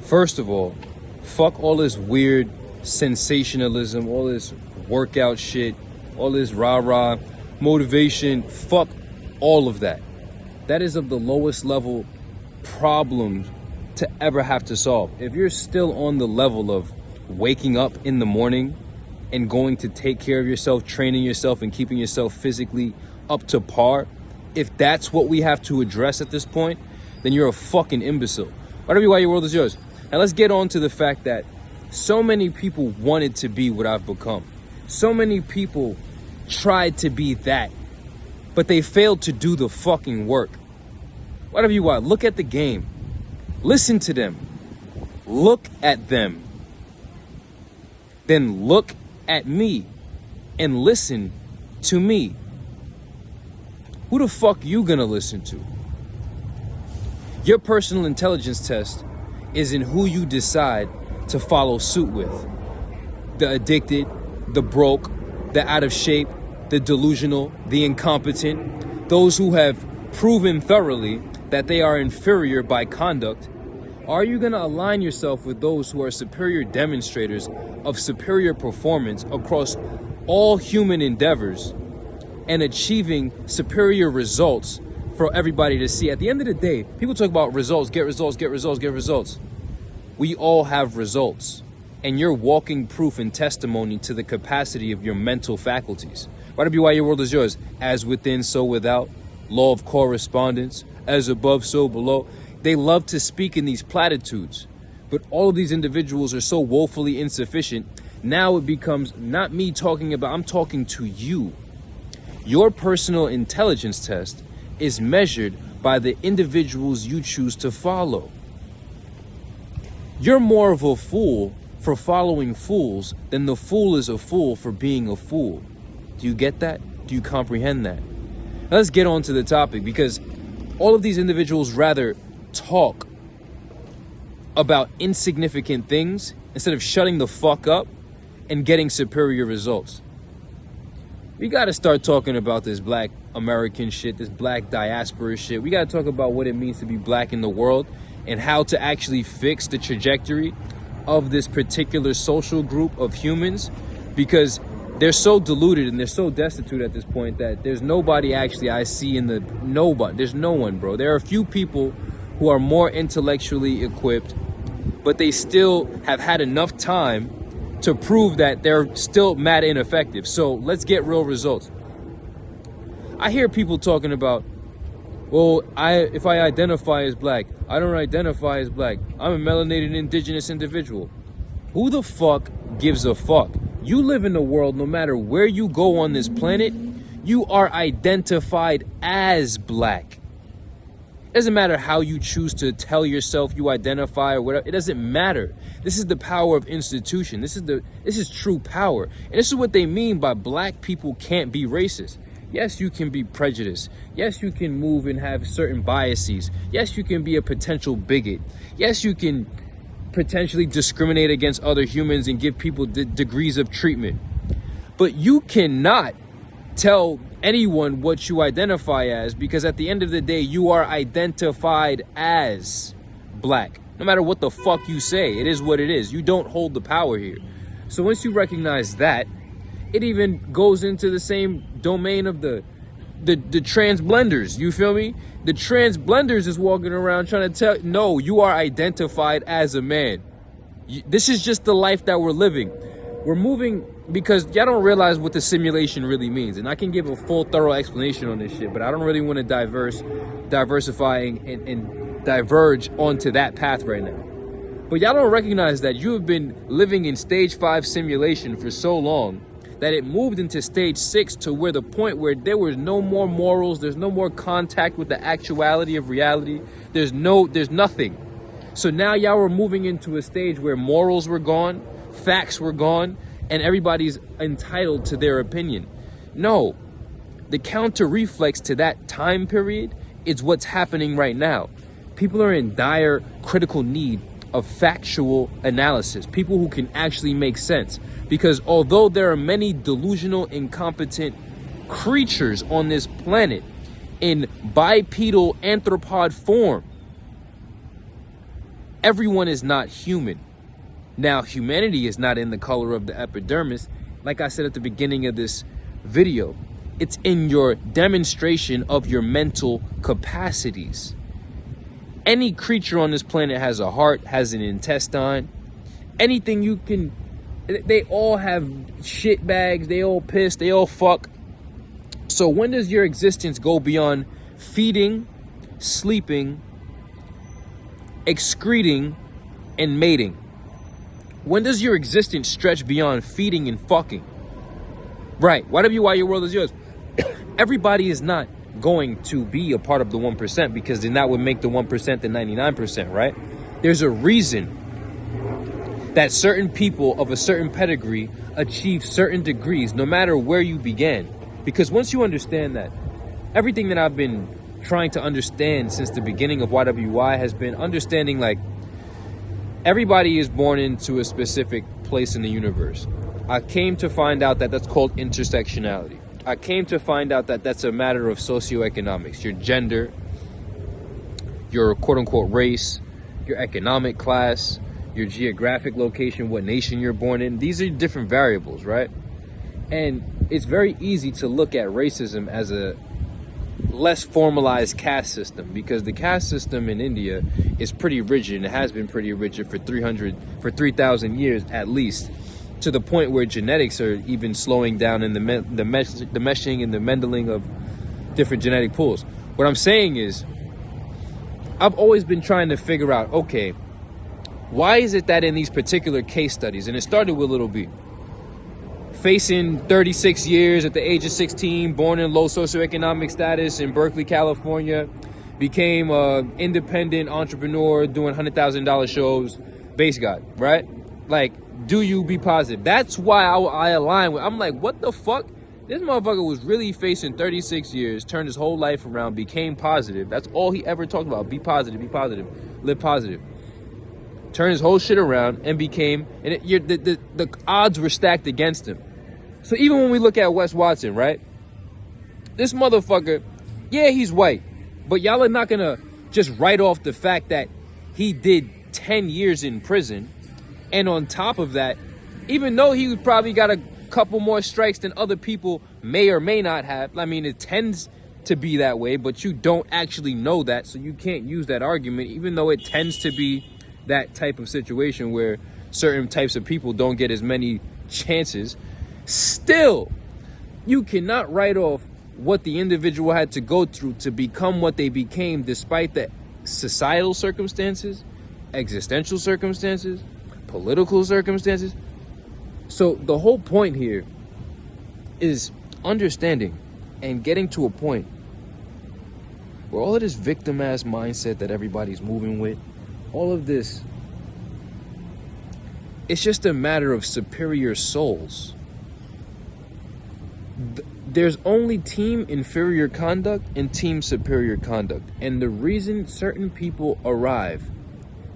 First of all, fuck all this weird sensationalism, all this workout shit, all this rah-rah motivation. Fuck all of that. That is of the lowest level problem to ever have to solve. If you're still on the level of waking up in the morning and going to take care of yourself, training yourself and keeping yourself physically up to par, if that's what we have to address at this point, then you're a fucking imbecile. Why your world is yours. Now let's get on to the fact that so many people wanted to be what I've become. So many people tried to be that, but they failed to do the fucking work. Look at the game. Listen to them. Look at them. Then look at me and listen to me. Who the fuck you gonna listen to? Your personal intelligence test is in who you decide to follow suit with. The addicted, the broke, the out of shape, the delusional, the incompetent, those who have proven thoroughly that they are inferior by conduct. Are you going to align yourself with those who are superior demonstrators of superior performance across all human endeavors and achieving superior results for everybody to see? At the end of the day, people talk about results, get results, get results, get results. We all have results, and you're walking proof and testimony to the capacity of your mental faculties. Why your world is yours. As within, so without. Law of correspondence. As above, so below. They love to speak in these platitudes, but all of these individuals are so woefully insufficient. Now it becomes not me talking about, I'm talking to you. Your personal intelligence test is measured by the individuals you choose to follow. You're more of a fool for following fools than the fool is a fool for being a fool. Do you get that? Do you comprehend that? Now let's get on to the topic, because all of these individuals rather talk about insignificant things instead of shutting the fuck up and getting superior results. We got to start talking about this black American shit, this black diaspora shit. We got to talk about what it means to be black in the world and how to actually fix the trajectory of this particular social group of humans, because they're so deluded and they're so destitute at this point that there's nobody actually I see in the nobody. There's no one, bro. There are a few people who are more intellectually equipped, but they still have had enough time to prove that they're still mad ineffective. So let's get real results. I hear people talking about, well, if I identify as black, I don't identify as black. I'm a melanated indigenous individual. Who the fuck gives a fuck? You live in the world, no matter where you go on this planet, you are identified as black. It doesn't matter how you choose to tell yourself you identify or whatever. It doesn't matter. This is the power of institution. This is true power. And this is what they mean by black people can't be racist. Yes, you can be prejudiced. Yes, you can move and have certain biases. Yes, you can be a potential bigot. Yes, you can potentially discriminate against other humans and give people degrees of treatment. But you cannot tell anyone what you identify as, because at the end of the day, you are identified as black. No matter what the fuck you say, it is what it is. You don't hold the power here. So once you recognize that, it even goes into the same domain of the trans blenders. You feel me? The trans blenders is walking around trying to tell, no, you are identified as a man. This is just the life that we're living. We're moving, because y'all don't realize what the simulation really means. And I can give a full, thorough explanation on this shit, but I don't really want to diversify and diverge onto that path right now. But y'all don't recognize that you have been living in stage 5 simulation for so long that it moved into stage 6 to where the point where there was no more morals, there's no more contact with the actuality of reality, there's nothing. So now y'all were moving into a stage where morals were gone, facts were gone, and everybody's entitled to their opinion. No, the counter reflex to that time period is what's happening right now. People are in dire critical need of factual analysis, people who can actually make sense. Because although there are many delusional, incompetent creatures on this planet in bipedal anthropod form, everyone is not human. Now, humanity is not in the color of the epidermis. Like I said at the beginning of this video, it's in your demonstration of your mental capacities. Any creature on this planet has a heart, has an intestine, anything you can. They all have shit bags, they all piss, they all fuck. So when does your existence go beyond feeding, sleeping, excreting, and mating? When does your existence stretch beyond feeding and fucking? Right, why your world is yours. Everybody is not going to be a part of the 1%, because then that would make the 1% the 99%, right? There's a reason that certain people of a certain pedigree achieve certain degrees, no matter where you began. Because once you understand that, everything that I've been trying to understand since the beginning of YWY has been understanding, like, everybody is born into a specific place in the universe. I came to find out that that's called intersectionality. I came to find out that that's a matter of socioeconomics, your gender, your quote-unquote race, your economic class, your geographic location, what nation you're born in. These are different variables, right? And it's very easy to look at racism as a less formalized caste system, because the caste system in India is pretty rigid, and it has been pretty rigid for 3,000 years at least, to the point where genetics are even slowing down in the meshing and the mendling of different genetic pools. What I'm saying is, I've always been trying to figure out, okay, why is it that in these particular case studies, and it started with Little B, facing 36 years at the age of 16, born in low socioeconomic status in Berkeley, California, became an independent entrepreneur doing $100,000 shows, base god, right? Like, do you be positive? That's why I align with. I'm like, what the fuck? This motherfucker was really facing 36 years, turned his whole life around, became positive. That's all he ever talked about. Be positive, live positive. Turned his whole shit around and became, and the odds were stacked against him. So even when we look at Wes Watson, right? This motherfucker, yeah, he's white, but y'all are not gonna just write off the fact that he did 10 years in prison. And on top of that, even though he probably got a couple more strikes than other people may or may not have, I mean, it tends to be that way, but you don't actually know that, so you can't use that argument, even though it tends to be that type of situation where certain types of people don't get as many chances. Still, you cannot write off what the individual had to go through to become what they became, despite the societal circumstances, existential circumstances, political circumstances. So the whole point here is understanding and getting to a point where all of this victim ass mindset that everybody's moving with, all of this, it's just a matter of superior souls. There's only team inferior conduct and team superior conduct. And the reason certain people arrive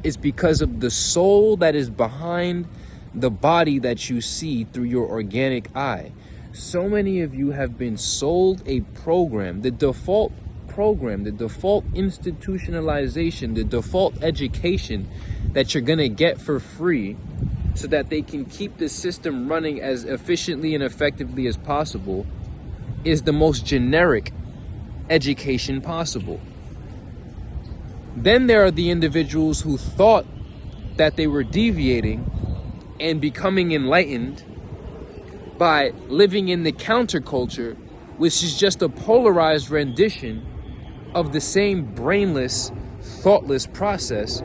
is because of the soul that is behind the body that you see through your organic eye. So many of you have been sold a program, the default institutionalization, the default education that you're gonna get for free so that they can keep the system running as efficiently and effectively as possible, is the most generic education possible. Then there are the individuals who thought that they were deviating and becoming enlightened by living in the counterculture, which is just a polarized rendition of the same brainless, thoughtless process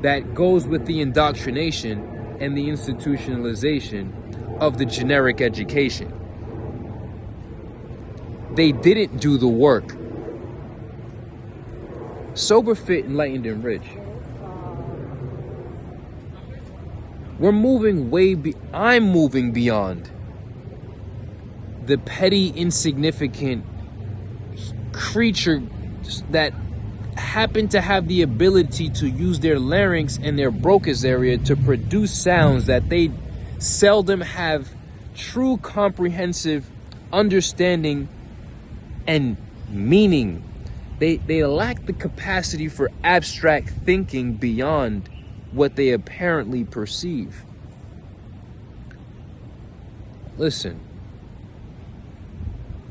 that goes with the indoctrination and the institutionalization of the generic education. They didn't do the work. Sober, fit, enlightened, and rich. I'm moving beyond the petty, insignificant creature that happen to have the ability to use their larynx and their bronchus area to produce sounds that they seldom have true comprehensive understanding and meaning. They lack the capacity for abstract thinking beyond what they apparently perceive. Listen,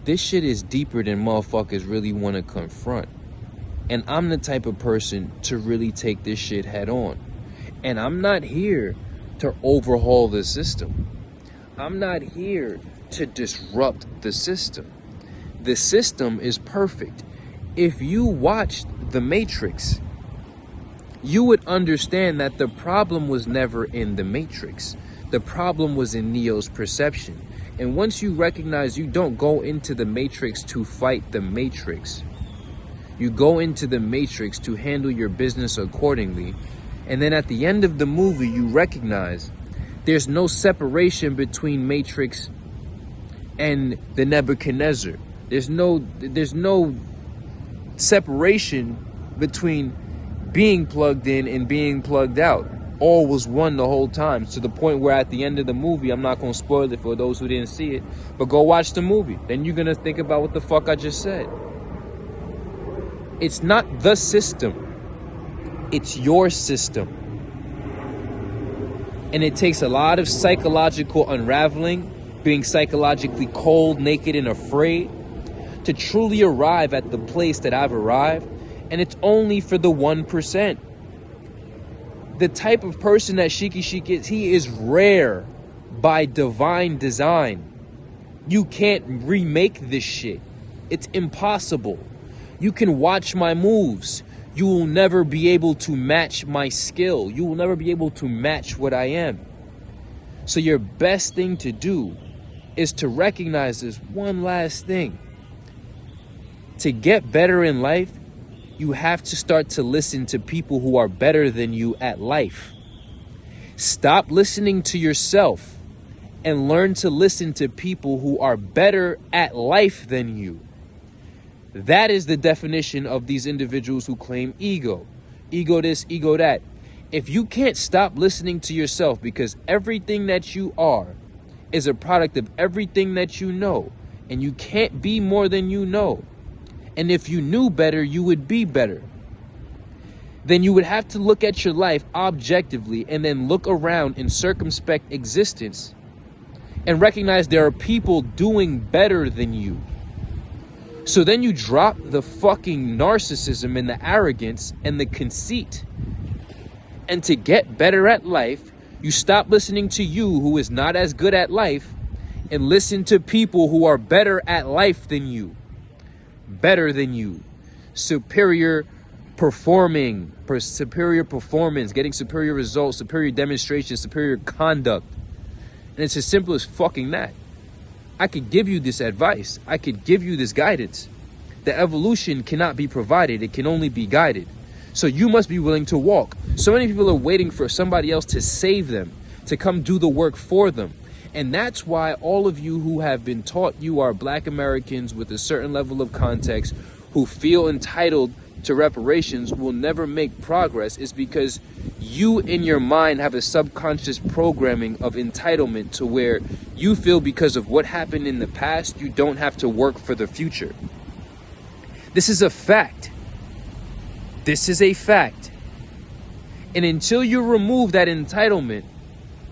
this shit is deeper than motherfuckers really want to confront. And I'm the type of person to really take this shit head on. And I'm not here to overhaul the system. I'm not here to disrupt the system. The system is perfect. If you watched The Matrix, you would understand that the problem was never in the Matrix. The problem was in Neo's perception. And once you recognize, you don't go into the Matrix to fight the Matrix. You go into the Matrix to handle your business accordingly. And then at the end of the movie, you recognize there's no separation between Matrix and the Nebuchadnezzar. There's no separation between being plugged in and being plugged out. All was one the whole time, to the point where at the end of the movie, I'm not going to spoil it for those who didn't see it, but go watch the movie. Then you're going to think about what the fuck I just said. It's not the system. It's your system. And it takes a lot of psychological unraveling, being psychologically cold, naked, and afraid to truly arrive at the place that I've arrived. And it's only for the 1%. The type of person that Sheikhy Chic is, he is rare by divine design. You can't remake this shit. It's impossible. You can watch my moves. You will never be able to match my skill. You will never be able to match what I am. So your best thing to do is to recognize this one last thing. To get better in life, you have to start to listen to people who are better than you at life. Stop listening to yourself and learn to listen to people who are better at life than you. That is the definition of these individuals who claim ego. Ego this, ego that. If you can't stop listening to yourself, because everything that you are is a product of everything that you know, and you can't be more than you know. And if you knew better, you would be better. Then you would have to look at your life objectively and then look around in circumspect existence and recognize there are people doing better than you. So then you drop the fucking narcissism and the arrogance and the conceit. And to get better at life, you stop listening to you who is not as good at life and listen to people who are better at life than you. Better than you. Superior performance, getting superior results, superior demonstration, superior conduct. And it's as simple as fucking that. I could give you this advice. I could give you this guidance. The evolution cannot be provided. It can only be guided. So you must be willing to walk. So many people are waiting for somebody else to save them, to come do the work for them. And that's why all of you who have been taught you are Black Americans with a certain level of context, who feel entitled to reparations, will never make progress, is because you in your mind have a subconscious programming of entitlement to where you feel because of what happened in the past, you don't have to work for the future. This is a fact. This is a fact. And until you remove that entitlement,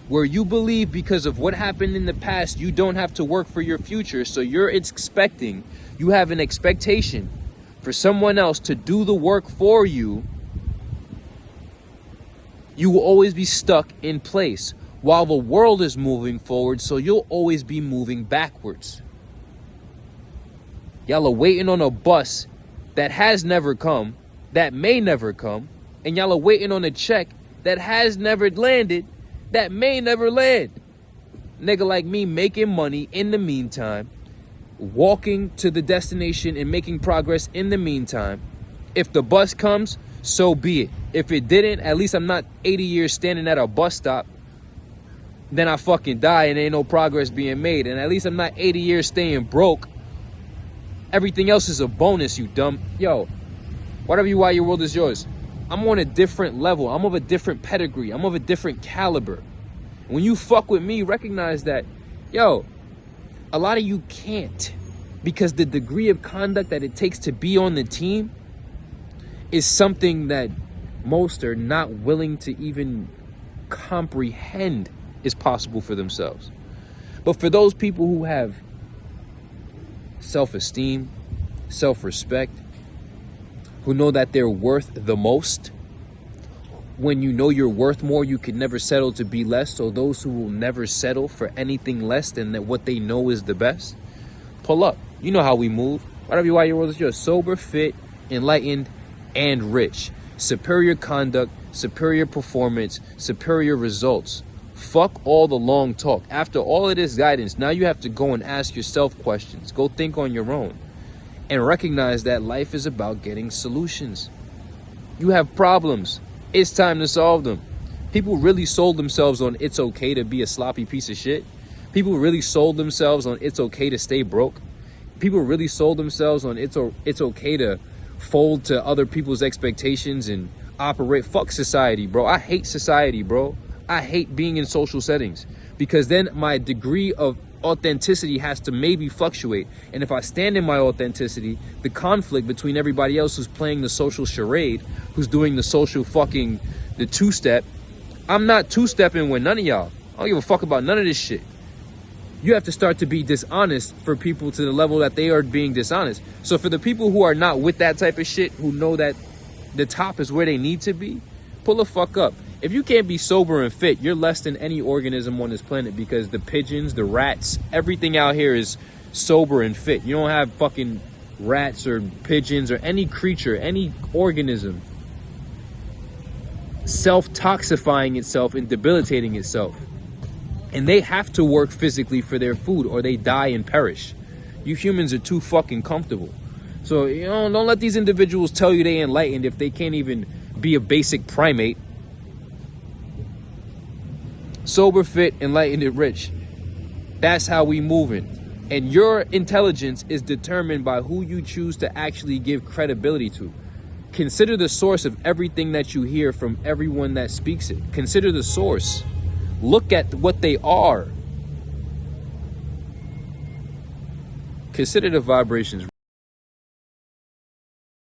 where you believe because of what happened in the past, you don't have to work for your future, so you have an expectation for someone else to do the work for you, you will always be stuck in place while the world is moving forward, so you'll always be moving backwards. Y'all are waiting on a bus that has never come, that may never come, and y'all are waiting on a check that has never landed, that may never land. Nigga like me making money in the meantime, walking to the destination and making progress in the meantime. If the bus comes, so be it. If it didn't, at least I'm not 80 years standing at a bus stop. Then I fucking die and ain't no progress being made. And at least I'm not 80 years staying broke. Everything else is a bonus, you dumb. Yo, whatever you are, your world is yours. I'm on a different level. I'm of a different pedigree. I'm of a different caliber. When you fuck with me, recognize that, yo, a lot of you can't, because the degree of conduct that it takes to be on the team is something that most are not willing to even comprehend is possible for themselves. But for those people who have self-esteem, self-respect, who know that they're worth the most, when you know you're worth more, you can never settle to be less. So those who will never settle for anything less than that what they know is the best, pull up. You know how we move. Why your world is yours. Sober, fit, enlightened, and rich. Superior conduct, superior performance, superior results. Fuck all the long talk. After all of this guidance, now you have to go and ask yourself questions. Go think on your own. And recognize that life is about getting solutions. You have problems. It's time to solve them. People really sold themselves on it's okay to be a sloppy piece of shit. People really sold themselves on it's okay to stay broke. People really sold themselves on it's okay to fold to other people's expectations and operate. Fuck society, bro. I hate society, bro. I hate being in social settings because then my degree of authenticity has to maybe fluctuate. And if I stand in my authenticity, the conflict between everybody else who's playing the social charade, who's doing the social fucking, the two-step, I'm not two-stepping with none of y'all. I don't give a fuck about none of this shit. You have to start to be dishonest for people to the level that they are being dishonest. So for the people who are not with that type of shit, who know that the top is where they need to be, pull the fuck up. If you can't be sober and fit, you're less than any organism on this planet because the pigeons, the rats, everything out here is sober and fit. You don't have fucking rats or pigeons or any creature, any organism self-toxifying itself and debilitating itself. And they have to work physically for their food or they die and perish. You humans are too fucking comfortable. So, you know, don't let these individuals tell you they enlightened if they can't even be a basic primate. Sober, fit, enlightened, and rich. That's how we moving. And your intelligence is determined by who you choose to actually give credibility to. Consider the source of everything that you hear from everyone that speaks it. Consider the source. Look at what they are. Consider the vibrations.